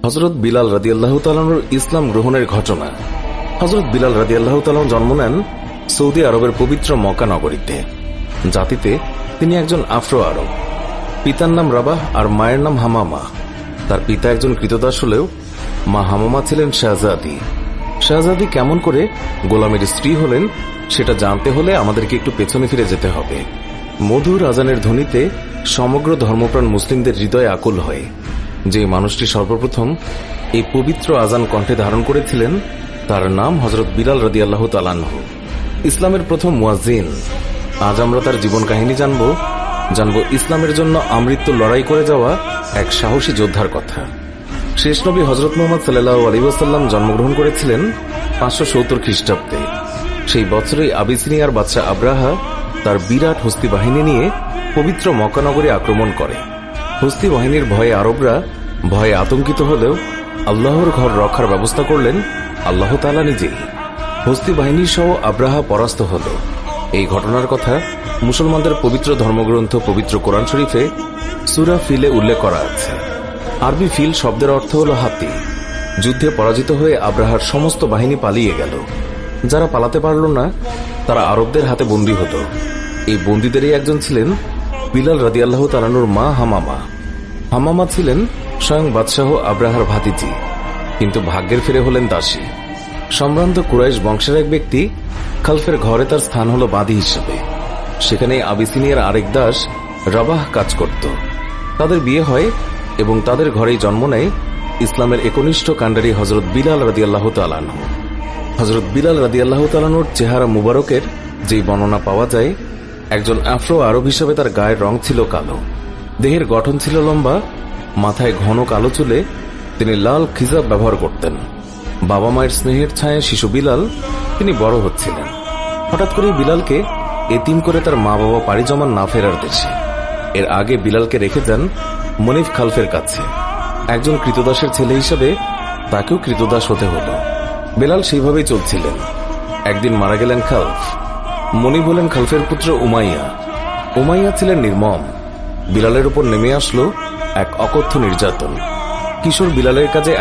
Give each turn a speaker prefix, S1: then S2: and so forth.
S1: হযরত বিলাল রাদিয়াল্লাহু তাআলা আনহুর ইসলাম গ্রহণের ঘটনা। হযরত বিলাল রাদিয়াল্লাহু তাআলা জন্ম নেন সৌদি আরবের পবিত্র মক্কা নগরীতে। জাতিতে তিনি একজন আফ্রো আরব। পিতার নাম রাবাহ আর মায়ের নাম হামামা। তার পিতা একজন কৃতদাস হলেও মা হামামা ছিলেন শাহজাদি। শাহজাদি কেমন করে গোলামের স্ত্রী হলেন সেটা জানতে হলে আমাদেরকে একটু পেছনে ফিরে যেতে হবে। মধুর আজানের ধ্বনিতে সমগ্র ধর্মপ্রাণ মুসলিমদের হৃদয়ে আকুল হয়। যে মানুষটি সর্বপ্রথম এই পবিত্র আজান কণ্ঠে ধারণ করেছিলেন তার নাম হযরত বিলাল রাদিয়াল্লাহু তাআলা আনহু, ইসলামের প্রথম মুয়াজ্জিন। আজ আমরা তার জীবন কাহিনী জানব ইসলামের জন্য আমৃত্যু লড়াই করে যাওয়া এক সাহসী যোদ্ধার কথা। শেষ নবী হযরত মুহাম্মদ সাল্লাল্লাহু আলাইহি ওয়াসাল্লাম জন্মগ্রহণ করেছিলেন 570 খ্রিস্টাব্দে। সেই বছরই আবিসিনিয়ার বাদশা আব্রাহা তার বিরাট হস্তি বাহিনী নিয়ে পবিত্র মক্কা নগরী আক্রমণ করে। হস্তি বাহিনীর ভয়ে আরবরা ভয়ে আতঙ্কিত হলেও আল্লাহর ঘর রক্ষার ব্যবস্থা করলেন আল্লাহ তাআলা নিজেই। হস্তি বাহিনী সহ আব্রাহা পরাস্ত হল। এই ঘটনার কথা মুসলমানদের পবিত্র ধর্মগ্রন্থ পবিত্র কোরআন শরীফে সূরা ফিলে উল্লেখ করা আছে। আরবি ফিল শব্দের অর্থ হল হাতি। যুদ্ধে পরাজিত হয়ে আব্রাহার সমস্ত বাহিনী পালিয়ে গেল। যারা পালাতে পারল না তারা আরবদের হাতে বন্দী হতো। এই বন্দীদেরই একজন ছিলেন বিলাল রাদিয়াল্লাহু তাআলা আনহুর মা হামামা। হামামা ছিলেন স্বয়ং বাদশাহ আব্রাহার ভাতিজি, কিন্তু ভাগ্যের ফেরে হলেন দাসী। সম্ভ্রান্ত কুরাইশ বংশের এক ব্যক্তি খালফের ঘরে তার স্থান হল বাদী হিসেবে। সেখানে আবিসিনিয়ার আরেক দাস রাবাহ কাজ করত। তাদের বিয়ে হয় এবং তাদের ঘরেই জন্ম নেয় ইসলামের একনিষ্ঠ কাণ্ডারী হযরত বিলাল রাদিয়াল্লাহু তাআলা আনহু। হযরত বিলাল রাদিয়াল্লাহু তাআলা আনহুর চেহারা মুবারকের যেই বর্ণনা পাওয়া যায়, একজন আফ্রো আরব হিসেবে তার গায়ের রং ছিল কালো, দেহের গঠন ছিল লম্বা, মাথায় ঘন কালো চুলে তিনি লাল খিজাব ব্যবহার করতেন। বাবা মায়ের স্নেহের ছায়া শিশু বিলাল তিনি বড় হচ্ছিলেন। হঠাৎ করে বিলালকে এতিম করে তার মা বাবা পাড়ি জমান না ফেরার দেশে। এর আগে বিলালকে রেখে যান মনিফ খালফের কাছে। একজন কৃতদাসের ছেলে হিসেবে তাকেও কৃতদাস হতে হল। বিলাল সেইভাবেই চলছিলেন। একদিন মারা গেলেন খালফ। মনিফ হলেন খালফের পুত্র উমাইয়া। উমাইয়া ছিলেন নির্মম। বিলালের উপর নেমে আসলো এক অকথ্য নির্যাতন। কিশোর বিলালের কাজে